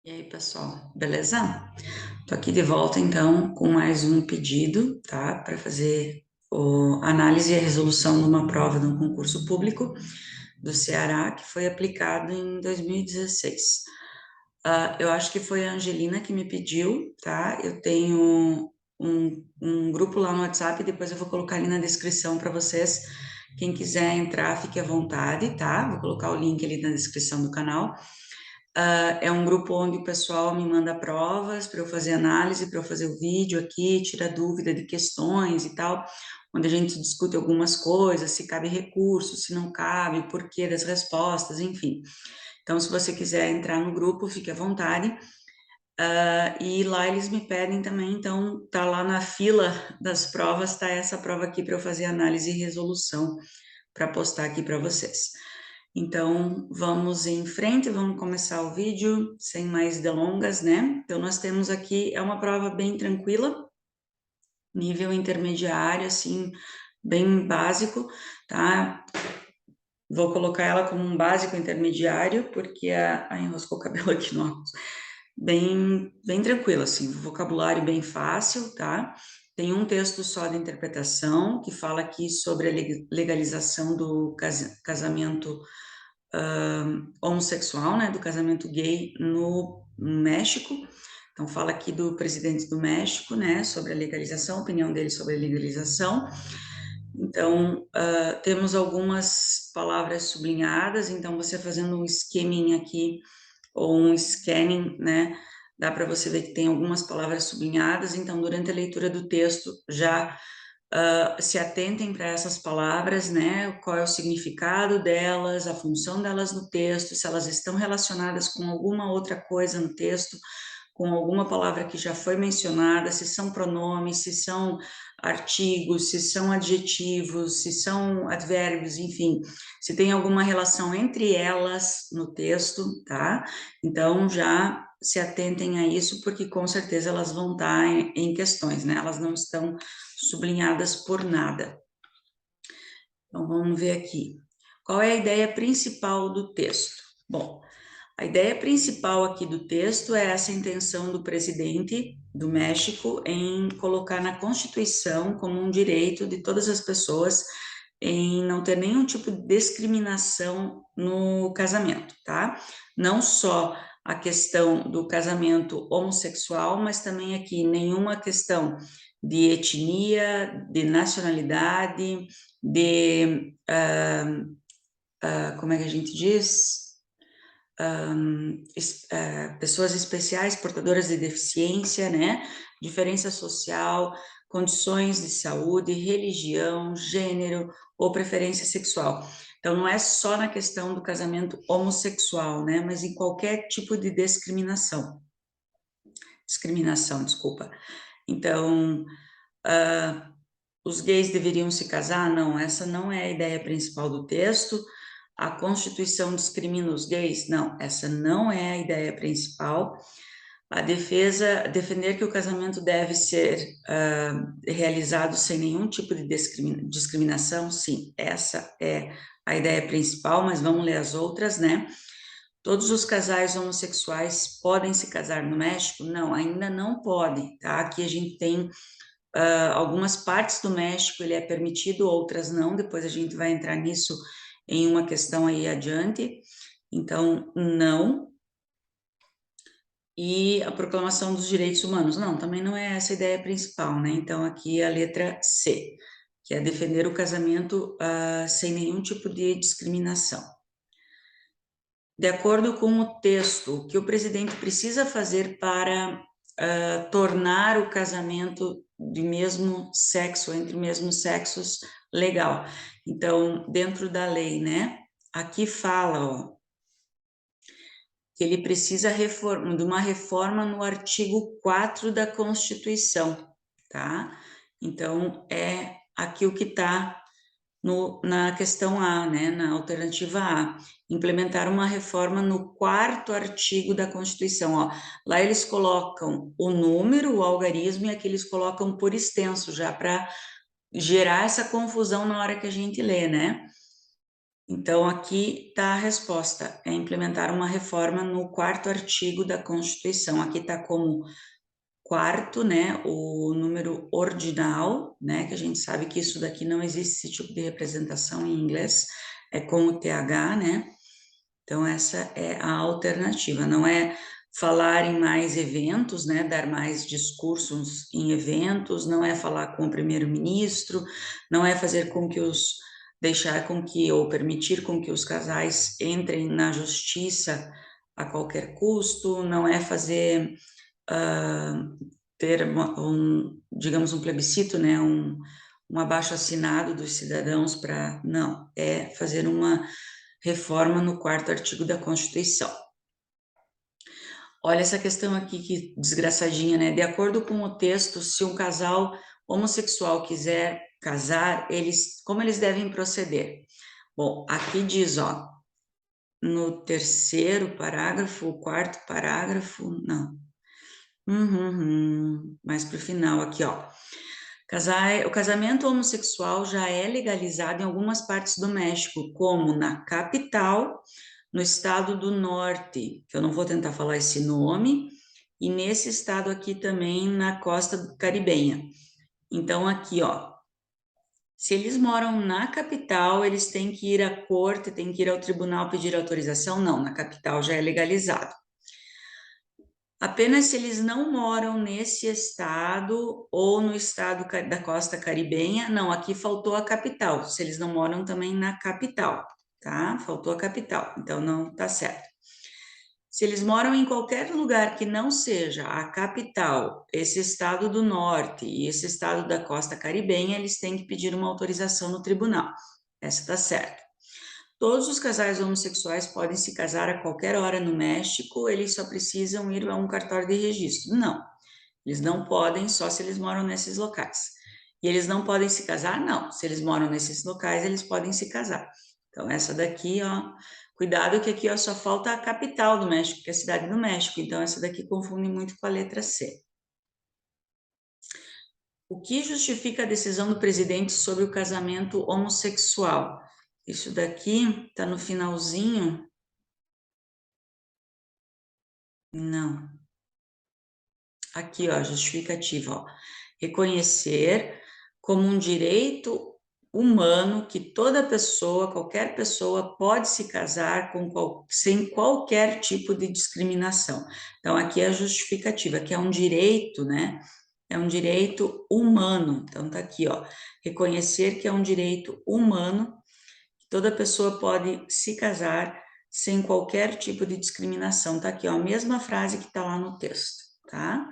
E aí, pessoal, beleza? Tô aqui de volta, então, com mais um pedido, tá? Para fazer análise e resolução de uma prova de um concurso público do Ceará, que foi aplicado em 2016. Eu acho que foi a Angelina que me pediu, tá? Eu tenho um grupo lá no WhatsApp, depois eu vou colocar ali na descrição para vocês. Quem quiser entrar, fique à vontade, tá? Vou colocar o link ali na descrição do canal. É um grupo onde o pessoal me manda provas para eu fazer análise, para eu fazer o vídeo aqui, tirar dúvida de questões e tal, onde a gente discute algumas coisas, se cabe recurso, se não cabe, o porquê das respostas, enfim. Então, se você quiser entrar no grupo, fique à vontade. E lá eles me pedem também, então, tá lá na fila das provas, tá essa prova aqui para eu fazer análise e resolução, para postar aqui para vocês. Então, vamos em frente, vamos começar o vídeo, sem mais delongas, né? Então, nós temos aqui, é uma prova bem tranquila, nível intermediário, assim, bem básico, tá? Vou colocar ela como um básico intermediário, porque enroscou o cabelo aqui no óculos. Bem tranquilo, assim, vocabulário bem fácil, tá? Tem um texto só de interpretação, que fala aqui sobre a legalização do casamento homossexual, né, do casamento gay no México. Então, fala aqui do presidente do México, né, sobre a legalização, a opinião dele sobre a legalização. Então, temos algumas palavras sublinhadas, então você fazendo um esqueminha aqui, ou um scanning, né, dá para você ver que tem algumas palavras sublinhadas, então durante a leitura do texto já se atentem para essas palavras, né, qual é o significado delas, a função delas no texto, se elas estão relacionadas com alguma outra coisa no texto, com alguma palavra que já foi mencionada, se são pronomes, se são artigos, se são adjetivos, se são advérbios, enfim, se tem alguma relação entre elas no texto, tá? Então já se atentem a isso, porque com certeza elas vão estar em questões, né? Elas não estão sublinhadas por nada. Então vamos ver aqui. Qual é a ideia principal do texto? Bom, a ideia principal aqui do texto é essa intenção do presidente do México em colocar na Constituição como um direito de todas as pessoas em não ter nenhum tipo de discriminação no casamento, tá? Não só a questão do casamento homossexual, mas também aqui nenhuma questão de etnia, de nacionalidade, de, como é que a gente diz? Pessoas especiais portadoras de deficiência, né? Diferença social, condições de saúde, religião, gênero ou preferência sexual. Então, não é só na questão do casamento homossexual, né? Mas em qualquer tipo de discriminação, desculpa. Então, os gays deveriam se casar? Não, essa não é a ideia principal do texto. A Constituição discrimina os gays? Não, essa não é a ideia principal. Defender que o casamento deve ser realizado sem nenhum tipo de discriminação? Sim, essa é a ideia principal, mas vamos ler as outras, né? Todos os casais homossexuais podem se casar no México? Não, ainda não pode, tá? Aqui a gente tem algumas partes do México ele é permitido, outras não, depois a gente vai entrar nisso em uma questão aí adiante. Então, não. E a Proclamação dos Direitos Humanos, não, também não é essa a ideia principal, né? Então, aqui a letra C, que é defender o casamento sem nenhum tipo de discriminação. De acordo com o texto, o que o presidente precisa fazer para tornar o casamento de mesmo sexo, entre mesmos sexos, legal. Então, dentro da lei, né? Aqui fala, ó, que ele precisa de uma reforma no artigo 4 da Constituição, tá? Então, é aqui o que está na questão A, né, na alternativa A, implementar uma reforma no quarto artigo da Constituição. Ó. Lá eles colocam o número, o algarismo, e aqui eles colocam por extenso, já para gerar essa confusão na hora que a gente lê, né? Então, aqui está a resposta, é implementar uma reforma no 4º artigo da Constituição. Aqui está como quarto, né, o número ordinal, né, que a gente sabe que isso daqui não existe esse tipo de representação em inglês, é com o TH, né, então essa é a alternativa, não é falar em mais eventos, né, dar mais discursos em eventos, não é falar com o primeiro-ministro, não é fazer com que deixar com que, ou permitir com que os casais entrem na justiça a qualquer custo, não é fazer ter digamos, um plebiscito, né, um abaixo-assinado dos cidadãos para... Não, é fazer uma reforma no 4º artigo da Constituição. Olha essa questão aqui, que desgraçadinha, né? De acordo com o texto, se um casal homossexual quiser casar, como eles devem proceder? Bom, aqui diz, ó, no 3º parágrafo, o 4º parágrafo, não, mais para o final aqui, ó. O casamento homossexual já é legalizado em algumas partes do México, como na capital, no estado do Norte, que eu não vou tentar falar esse nome, e nesse estado aqui também na costa caribenha. Então, aqui, ó, se eles moram na capital, eles têm que ir à corte, têm que ir ao tribunal pedir autorização? Não, na capital já é legalizado. Apenas se eles não moram nesse estado ou no estado da costa caribenha, não, aqui faltou a capital, se eles não moram também na capital, tá? Faltou a capital, então não tá certo. Se eles moram em qualquer lugar que não seja a capital, esse estado do norte e esse estado da costa caribenha, eles têm que pedir uma autorização no tribunal. Essa tá certa. Todos os casais homossexuais podem se casar a qualquer hora no México, eles só precisam ir a um cartório de registro. Não, eles não podem só se eles moram nesses locais. E eles não podem se casar? Não, se eles moram nesses locais, eles podem se casar. Então, essa daqui, ó, cuidado que aqui ó, só falta a capital do México, que é a cidade do México. Então, essa daqui confunde muito com a letra C. O que justifica a decisão do presidente sobre o casamento homossexual? Isso daqui está no finalzinho. Não. Aqui, ó, justificativa, ó. Reconhecer como um direito humano que toda pessoa, qualquer pessoa, pode se casar sem qualquer tipo de discriminação. Então, aqui é a justificativa, que é um direito, né? É um direito humano. Então, tá aqui, ó. Reconhecer que é um direito humano, que toda pessoa pode se casar sem qualquer tipo de discriminação. Tá aqui, ó, a mesma frase que tá lá no texto, tá?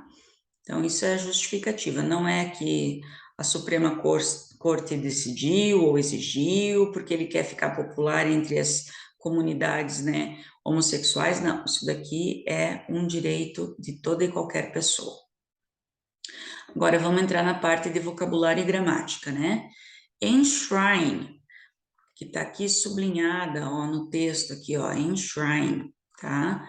Então, isso é justificativa, não é que a Suprema Corte decidiu ou exigiu, porque ele quer ficar popular entre as comunidades, né, homossexuais, não, isso daqui é um direito de toda e qualquer pessoa. Agora, vamos entrar na parte de vocabulário e gramática, né? Enshrine, que está aqui sublinhada, ó, no texto aqui, ó, enshrine, tá?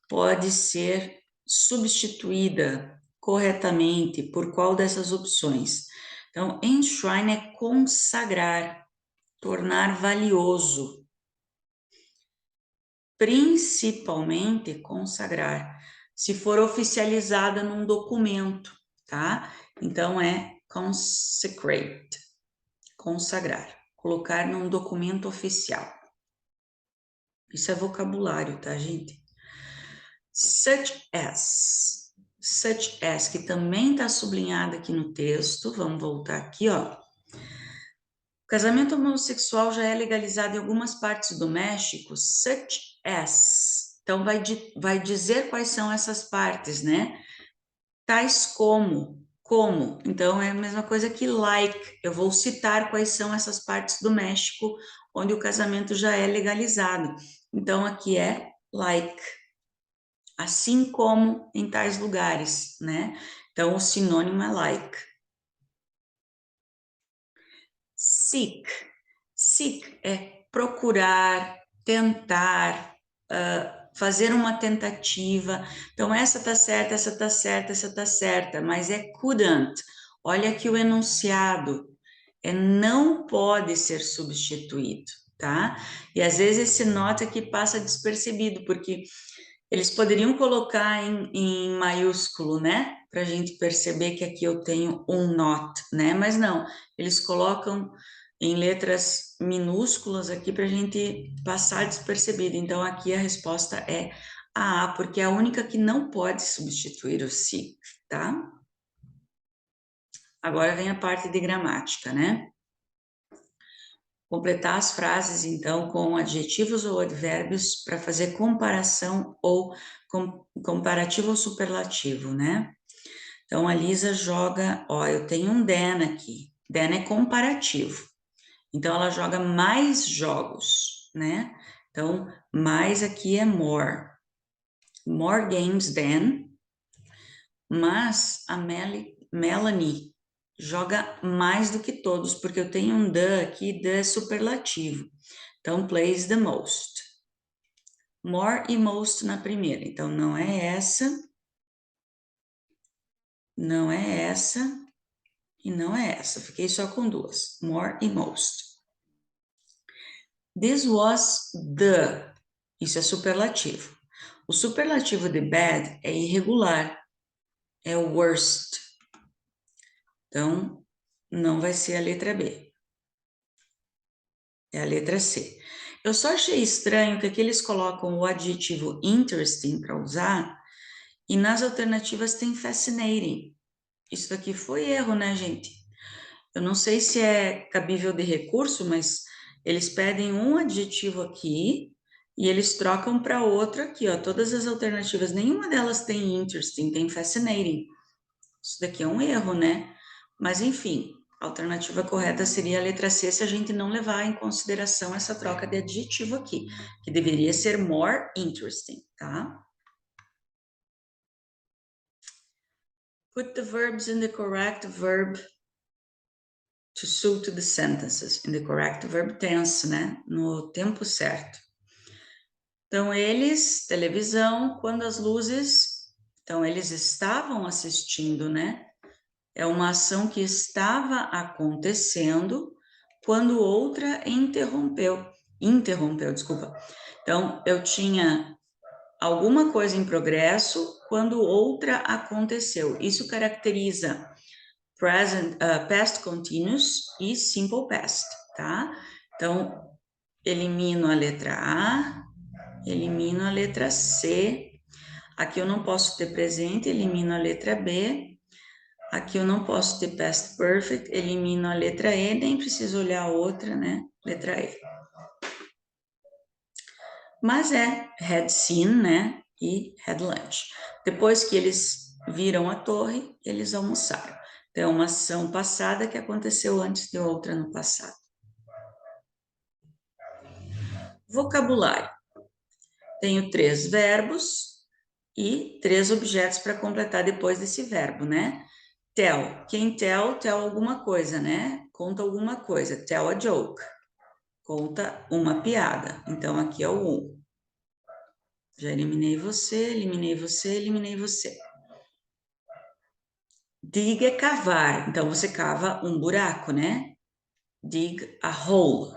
Pode ser substituída corretamente por qual dessas opções? Então, enshrine é consagrar, tornar valioso, principalmente consagrar, se for oficializada num documento, tá? Então, é consecrate, consagrar, colocar num documento oficial. Isso é vocabulário, tá, gente? Such as, que também está sublinhada aqui no texto, vamos voltar aqui, ó. O casamento homossexual já é legalizado em algumas partes do México, such as. Então, vai dizer quais são essas partes, né? Tais como. Então, é a mesma coisa que like. Eu vou citar quais são essas partes do México onde o casamento já é legalizado. Então, aqui é like. Assim como em tais lugares, né? Então, o sinônimo é like. Seek é procurar, tentar, fazer uma tentativa. Então, essa tá certa, essa tá certa, essa tá certa, mas é couldn't. Olha aqui o enunciado. É não pode ser substituído. tá? E às vezes esse not aqui passa despercebido, porque eles poderiam colocar em maiúsculo, né? Para a gente perceber que aqui eu tenho um not, né? Mas não, eles colocam em letras minúsculas aqui para a gente passar despercebido. Então, aqui a resposta é a, porque é a única que não pode substituir o se, tá? Agora vem a parte de gramática, né? Completar as frases, então, com adjetivos ou advérbios para fazer comparação ou comparativo ou superlativo, né? Então, a Lisa joga, ó, eu tenho um Dan aqui. Dan é comparativo. Então, ela joga mais jogos, né? Então, mais aqui é more. More games than. Mas a Melanie joga mais do que todos, porque eu tenho um the aqui, the é superlativo. Então, plays the most. More e most na primeira. Então, não é essa, não é essa e não é essa. Fiquei só com duas. More e most. This was the. Isso é superlativo. O superlativo de bad é irregular. É o worst. Então, não vai ser a letra B. É a letra C. Eu só achei estranho que aqui eles colocam o adjetivo interesting para usar e nas alternativas tem fascinating. Isso daqui foi erro, né, gente? Eu não sei se é cabível de recurso, mas eles pedem um adjetivo aqui e eles trocam para outro aqui, ó. Todas as alternativas, nenhuma delas tem interesting, tem fascinating. Isso daqui é um erro, né? Mas enfim, a alternativa correta seria a letra C se a gente não levar em consideração essa troca de adjetivo aqui, que deveria ser more interesting, tá? Put the verbs in the correct verb to suit the sentences, in the correct verb tense, né? No tempo certo. Então, eles, televisão, quando as luzes... Então, eles estavam assistindo, né? É uma ação que estava acontecendo quando outra interrompeu, desculpa. Então, eu tinha alguma coisa em progresso quando outra aconteceu. Isso caracteriza past continuous e simple past, tá? Então, elimino a letra A, elimino a letra C. Aqui eu não posso ter presente, elimino a letra B. Aqui eu não posso ter past perfect, elimino a letra E, nem preciso olhar a outra, né? Letra E. Mas é had seen, né? E had lunch. Depois que eles viram a torre, eles almoçaram. Então, é uma ação passada que aconteceu antes de outra no passado. Vocabulário. Tenho 3 verbos e 3 objetos para completar depois desse verbo, né? Tell. Quem tell alguma coisa, né? Conta alguma coisa. Tell a joke. Conta uma piada. Então, aqui é o 1. Já eliminei você, eliminei você, eliminei você. Dig é cavar. Então, você cava um buraco, né? Dig a hole.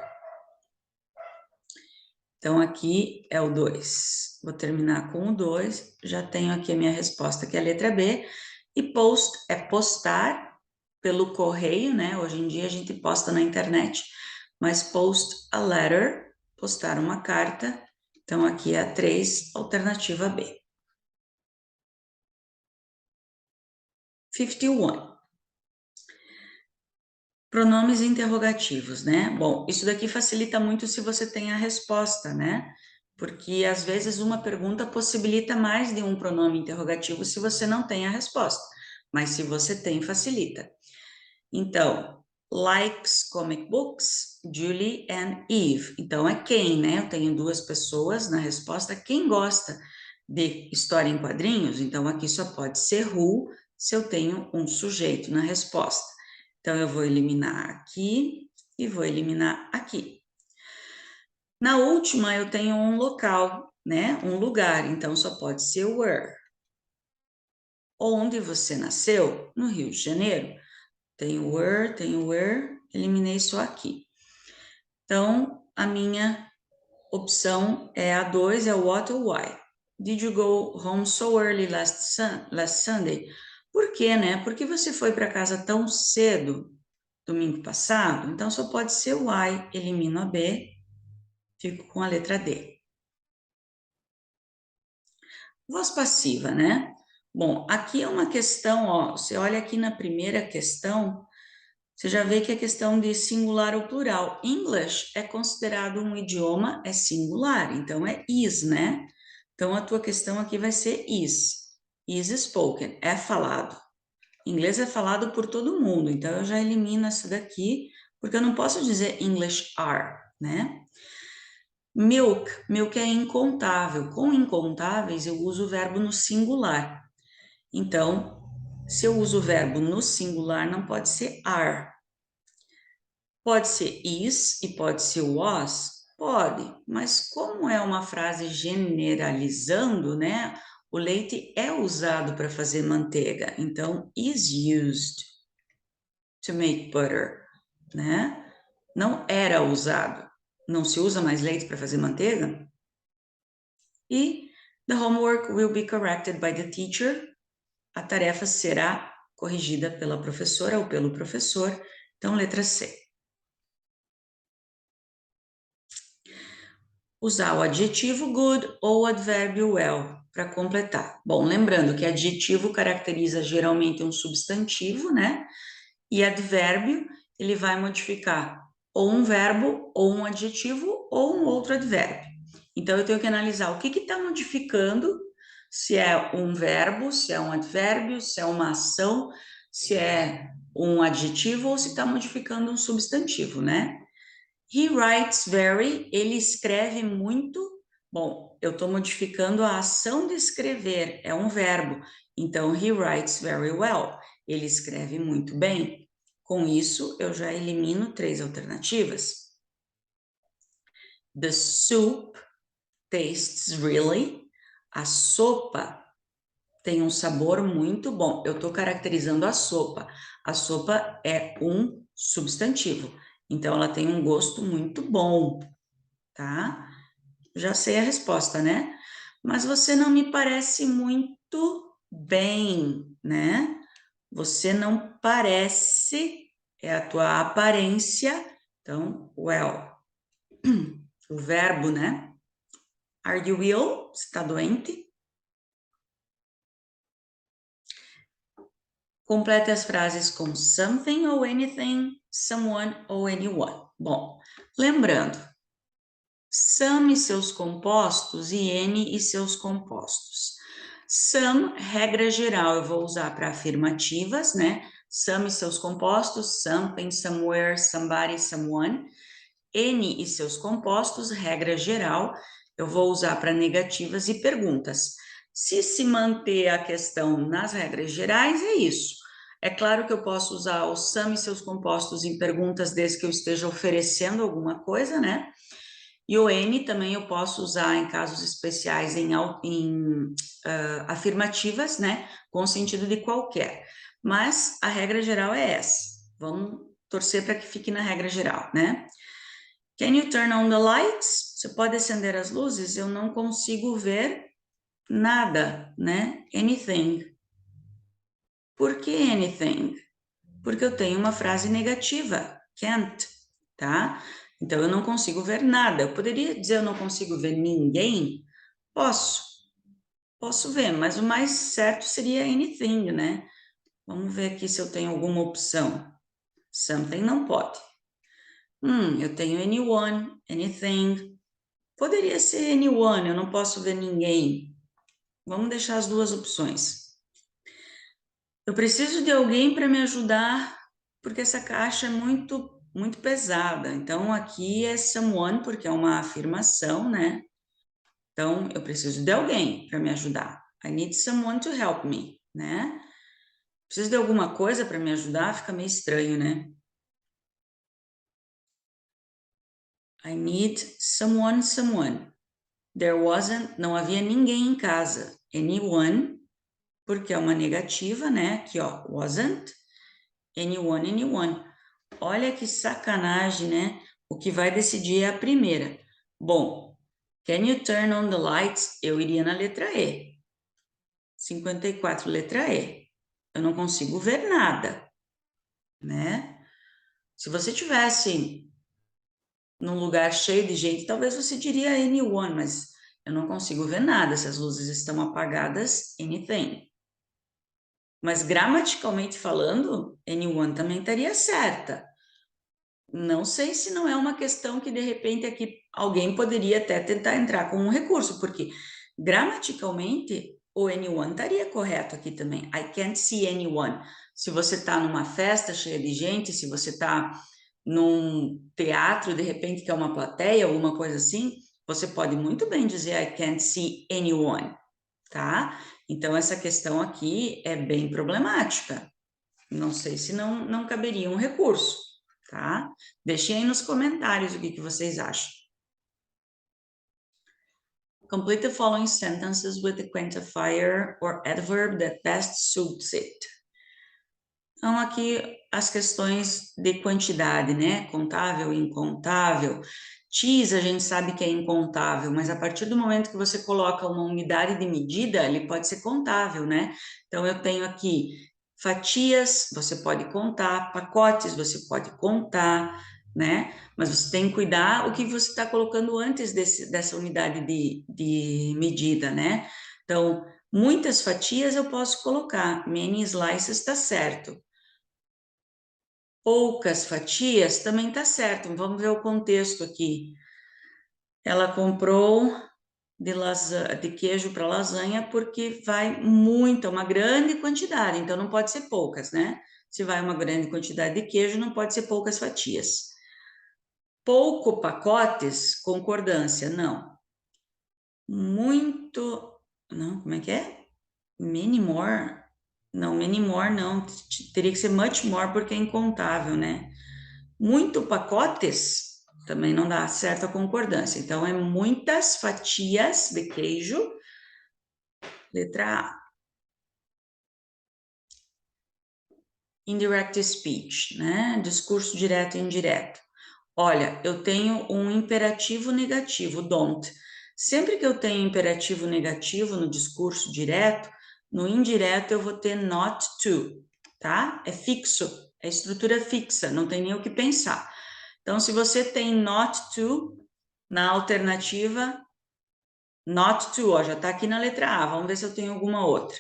Então, aqui é o 2. Vou terminar com o 2. Já tenho aqui a minha resposta, que é a letra B. E post é postar pelo correio, né? Hoje em dia a gente posta na internet. Mas post a letter, postar uma carta. Então, aqui é a 3, alternativa B. 51. Pronomes interrogativos, né? Bom, isso daqui facilita muito se você tem a resposta, né? Porque às vezes uma pergunta possibilita mais de um pronome interrogativo se você não tem a resposta, mas se você tem, facilita. Então, likes comic books, Julie and Eve. Então, é quem, né? Eu tenho 2 pessoas na resposta. Quem gosta de história em quadrinhos? Então, aqui só pode ser who se eu tenho um sujeito na resposta. Então, eu vou eliminar aqui e vou eliminar aqui. Na última, eu tenho um local, né? Um lugar, então só pode ser where. Onde você nasceu? No Rio de Janeiro. Tem where, eliminei só aqui. Então, a minha opção é a 2, é o what ou why. Did you go home so early last Sunday? Por quê, né? Porque você foi para casa tão cedo domingo passado? Então, só pode ser o why, elimino a B, fico com a letra D. Voz passiva, né? Bom, aqui é uma questão, ó, você olha aqui na primeira questão, você já vê que é questão de singular ou plural. English é considerado um idioma, é singular, então é is, né? Então, a tua questão aqui vai ser is. Is spoken, é falado. Inglês é falado por todo mundo, então eu já elimino essa daqui, porque eu não posso dizer English are, né? Milk é incontável. Com incontáveis, eu uso o verbo no singular. Então, se eu uso o verbo no singular, não pode ser are. Pode ser is e pode ser was? Pode, mas como é uma frase generalizando, né? O leite é usado para fazer manteiga, então is used to make butter, né? Não era usado. Não se usa mais leite para fazer manteiga? E the homework will be corrected by the teacher. A tarefa será corrigida pela professora ou pelo professor. Então, letra C. Usar o adjetivo good ou o advérbio well para completar. Bom, lembrando que adjetivo caracteriza geralmente um substantivo, né? E advérbio, ele vai modificar ou um verbo, ou um adjetivo, ou um outro advérbio. Então, eu tenho que analisar o que está modificando, se é um verbo, se é um advérbio, se é uma ação, se é um adjetivo ou se está modificando um substantivo, né? He writes very, ele escreve muito. Bom, eu estou modificando a ação de escrever, é um verbo. Então, he writes very well. Ele escreve muito bem. Com isso, eu já elimino 3 alternativas. The soup tastes really. A sopa tem um sabor muito bom. Eu estou caracterizando a sopa. A sopa é um substantivo. Então, ela tem um gosto muito bom, tá? Já sei a resposta, né? Mas você não me parece muito bem, né? Você não parece, é a tua aparência. Então, well, o verbo, né? Are you ill? Você está doente? Complete as frases com something ou anything, someone ou anyone. Bom, lembrando, some e seus compostos e any e seus compostos. Some, regra geral, eu vou usar para afirmativas, né? Some e seus compostos, something, somewhere, somebody, someone. Any e seus compostos, regra geral, eu vou usar para negativas e perguntas. Se manter a questão nas regras gerais, é isso. É claro que eu posso usar o some e seus compostos em perguntas desde que eu esteja oferecendo alguma coisa, né? E o N também eu posso usar em casos especiais em afirmativas, né? Com sentido de qualquer. Mas a regra geral é essa. Vamos torcer para que fique na regra geral, né? Can you turn on the lights? Você pode acender as luzes? Eu não consigo ver nada, né? Anything. Por que anything? Porque eu tenho uma frase negativa, can't, tá? Então, eu não consigo ver nada. Eu poderia dizer eu não consigo ver ninguém? Posso ver, mas o mais certo seria anything, né? Vamos ver aqui se eu tenho alguma opção. Something não pode. Eu tenho anyone, anything. Poderia ser anyone, eu não posso ver ninguém. Vamos deixar as duas opções. Eu preciso de alguém para me ajudar, porque essa caixa é muito pesada. Então, aqui é someone, porque é uma afirmação, né? Então, eu preciso de alguém para me ajudar. I need someone to help me, né? Preciso de alguma coisa para me ajudar, fica meio estranho, né? I need someone. There wasn't, não havia ninguém em casa. Anyone, porque é uma negativa, né? Aqui, ó, wasn't. Anyone. Olha que sacanagem, né? O que vai decidir é a primeira. Bom, can you turn on the lights? Eu iria na letra E. 54, letra E. Eu não consigo ver nada, né? Se você tivesse num lugar cheio de gente, talvez você diria anyone, mas eu não consigo ver nada. Se as luzes estão apagadas, anything. Mas gramaticalmente falando, anyone também estaria certa. Não sei se não é uma questão que de repente aqui alguém poderia até tentar entrar com um recurso, porque gramaticalmente o anyone estaria correto aqui também. I can't see anyone. Se você está numa festa cheia de gente, se você está num teatro, de repente, que é uma plateia, alguma coisa assim, você pode muito bem dizer I can't see anyone, tá? Então, essa questão aqui é bem problemática. Não sei se não caberia um recurso, tá? Deixem aí nos comentários o que vocês acham. Complete the following sentences with the quantifier or adverb that best suits it. Então, aqui as questões de quantidade, né? Contável, incontável. X a gente sabe que é incontável, mas a partir do momento que você coloca uma unidade de medida, ele pode ser contável, né? Então, eu tenho aqui fatias, você pode contar, pacotes, você pode contar, né? Mas você tem que cuidar o que você está colocando antes dessa unidade de medida, né? Então, muitas fatias eu posso colocar, many slices está certo. Poucas fatias também está certo. Vamos ver o contexto aqui. Ela comprou de queijo para lasanha porque vai muita, uma grande quantidade, então não pode ser poucas, né? Se vai uma grande quantidade de queijo, não pode ser poucas fatias. Pouco pacotes, concordância, não. Muito, não, como é que é? Many more? Não, many more não, teria que ser much more porque é incontável, né? Muito pacotes também não dá certa concordância. Então, é muitas fatias de queijo. Letra A. Indirect speech, né? Discurso direto e indireto. Olha, eu tenho um imperativo negativo, don't. Sempre que eu tenho imperativo negativo no discurso direto, no indireto eu vou ter not to, tá? É fixo, é estrutura fixa, não tem nem o que pensar. Então, se você tem not to, na alternativa, not to, ó, já está aqui na letra A. Vamos ver se eu tenho alguma outra.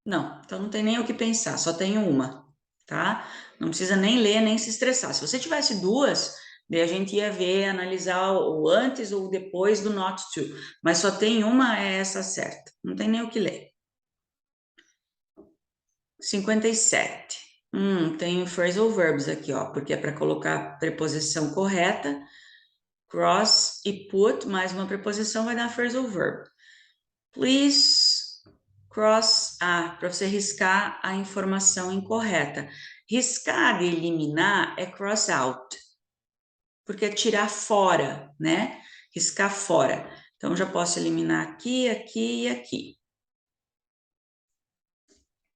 Não, então não tem nem o que pensar, só tenho uma, tá? Não precisa nem ler, nem se estressar. Se você tivesse duas, daí a gente ia ver, analisar o antes ou o depois do not to. Mas só tem uma, é essa certa. Não tem nem o que ler. 57. Tem phrasal verbs aqui, ó, porque é para colocar a preposição correta. Cross e put, mais uma preposição vai dar phrasal verb. Please cross A, para você riscar a informação incorreta. Riscar de eliminar é cross out, porque é tirar fora, né? Riscar fora. Então, já posso eliminar aqui, aqui e aqui.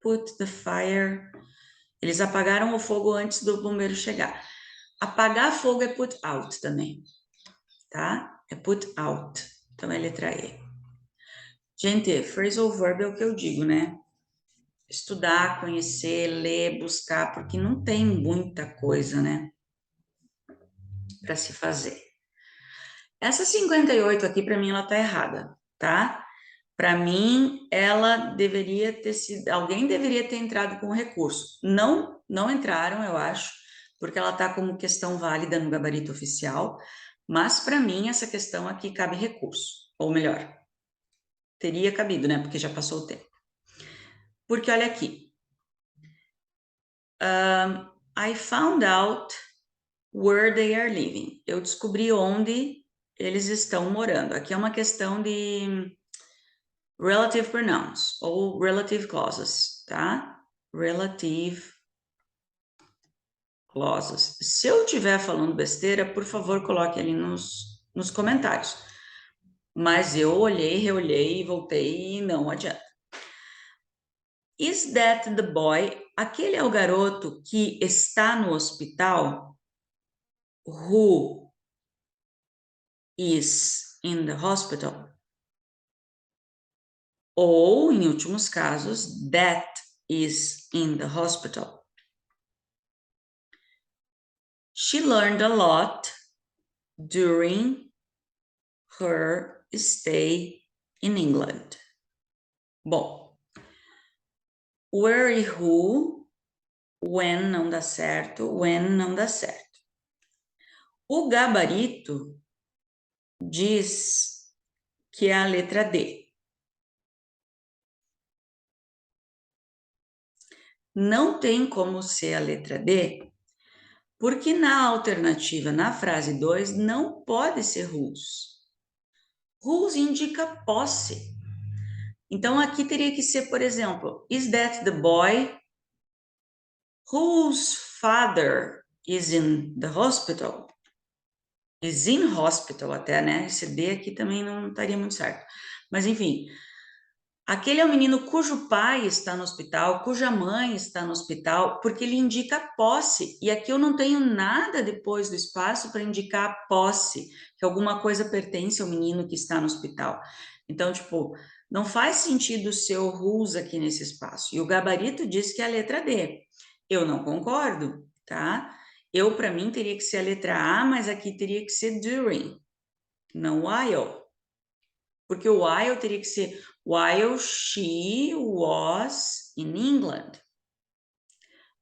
Put the fire. Eles apagaram o fogo antes do bombeiro chegar. Apagar fogo é put out também, tá? É put out. Então, é letra E. Gente, phrasal verb é o que eu digo, né? Estudar, conhecer, ler, buscar, porque não tem muita coisa, né, para se fazer. Essa 58 aqui, para mim, ela tá errada, tá? Para mim, ela deveria ter sido, alguém deveria ter entrado com recurso. Não entraram, eu acho, porque ela tá como questão válida no gabarito oficial, mas para mim, essa questão aqui cabe recurso, ou melhor, teria cabido, né, porque já passou o tempo. Porque olha aqui, I found out where they are living. Eu descobri onde eles estão morando. Aqui é uma questão de relative pronouns ou relative clauses, tá? Relative clauses. Se eu estiver falando besteira, por favor, coloque ali nos comentários. Mas eu olhei, reolhei, voltei e não adianta. Is that the boy? Aquele é o garoto que está no hospital? who is in the hospital. Ou, em últimos casos, that is in the hospital. She learned a lot during her stay in England. Bom, where e who, when não dá certo, when não dá certo. O gabarito diz que é a letra D. Não tem como ser a letra D, porque na alternativa, na frase 2, não pode ser whose. Whose indica posse. Então, aqui teria que ser, por exemplo, is that the boy whose father is in the hospital? Is in hospital até, né? Esse D aqui também não estaria muito certo. Mas, enfim, aquele é o menino cujo pai está no hospital, cuja mãe está no hospital, porque ele indica posse. E aqui eu não tenho nada depois do espaço para indicar a posse, que alguma coisa pertence ao menino que está no hospital. Então, tipo, não faz sentido ser o whose aqui nesse espaço. E o gabarito diz que é a letra D. Eu não concordo, tá? Eu, para mim, teria que ser a letra A, mas aqui teria que ser during, não while. Porque o while teria que ser while she was in England.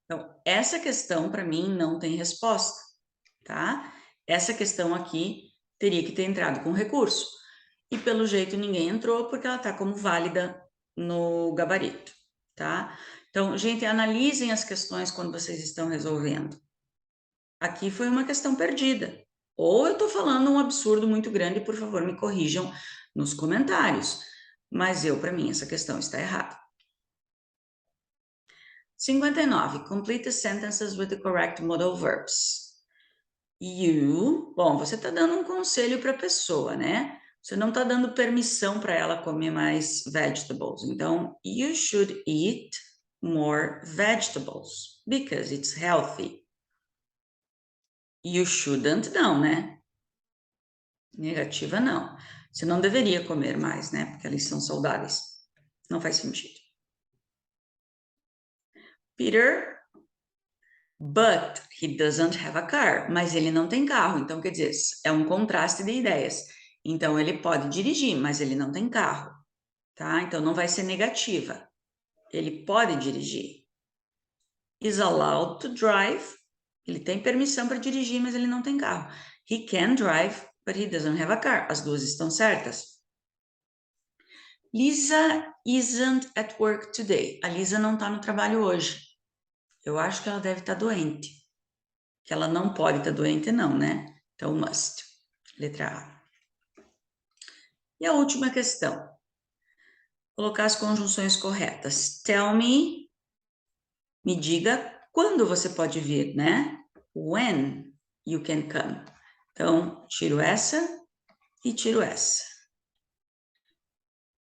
Então, essa questão, para mim, não tem resposta, tá? Essa questão aqui teria que ter entrado com recurso. E, pelo jeito, ninguém entrou, porque ela está como válida no gabarito, tá? Então, gente, analisem as questões quando vocês estão resolvendo. Aqui foi uma questão perdida. Ou eu estou falando um absurdo muito grande, por favor, me corrijam nos comentários. Mas para mim, essa questão está errada. 59. Complete the sentences with the correct modal verbs. You, bom, você está dando um conselho para a pessoa, né? Você não está dando permissão para ela comer mais vegetables. Então, you should eat more vegetables because it's healthy. You shouldn't, não, né? Negativa, não. Você não deveria comer mais, né? Porque eles são saudáveis. Não faz sentido. Peter, but he doesn't have a car. Mas ele não tem carro. Então, quer dizer, é um contraste de ideias. Então, ele pode dirigir, mas ele não tem carro. Tá? Então, não vai ser negativa. Ele pode dirigir. Is allowed to drive. Ele tem permissão para dirigir, mas ele não tem carro. He can drive, but he doesn't have a car. As duas estão certas. Lisa isn't at work today. A Lisa não está no trabalho hoje. Eu acho que ela deve estar doente. Que ela não pode estar doente, não, né? Então, must. Letra A. E a última questão. Colocar as conjunções corretas. Tell me, me diga quando você pode vir, né? When you can come. Então, tiro essa e tiro essa.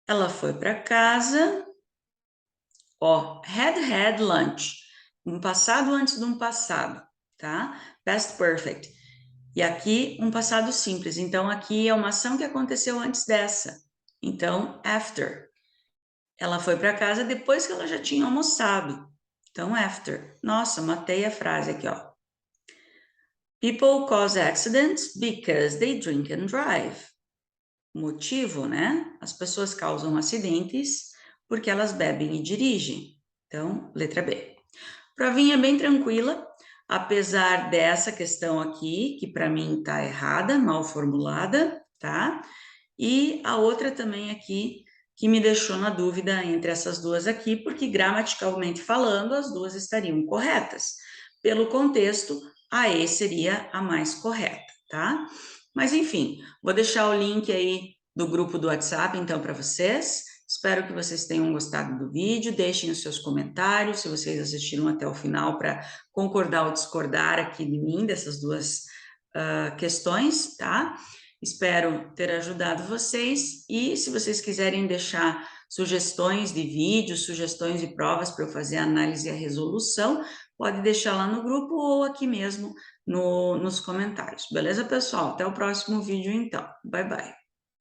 Ela foi para casa. Ó, had lunch. Um passado antes de um passado, tá? Past perfect. E aqui, um passado simples. Então, aqui é uma ação que aconteceu antes dessa. Então, after. Ela foi para casa depois que ela já tinha almoçado. Então, after. Nossa, matei a frase aqui, ó. People cause accidents because they drink and drive. Motivo, né? As pessoas causam acidentes porque elas bebem e dirigem. Então, letra B. Provinha bem tranquila, apesar dessa questão aqui, que para mim está errada, mal formulada, tá? E a outra também aqui, que me deixou na dúvida entre essas duas aqui, porque gramaticalmente falando, as duas estariam corretas. Pelo contexto, a E seria a mais correta, tá? Mas enfim, vou deixar o link aí do grupo do WhatsApp, então, para vocês. Espero que vocês tenham gostado do vídeo, deixem os seus comentários, se vocês assistiram até o final, para concordar ou discordar aqui de mim, dessas duas questões, tá? Espero ter ajudado vocês, e se vocês quiserem deixar sugestões de vídeos, sugestões de provas para eu fazer a análise e a resolução, pode deixar lá no grupo ou aqui mesmo nos comentários. Beleza, pessoal? Até o próximo vídeo, então. Bye, bye.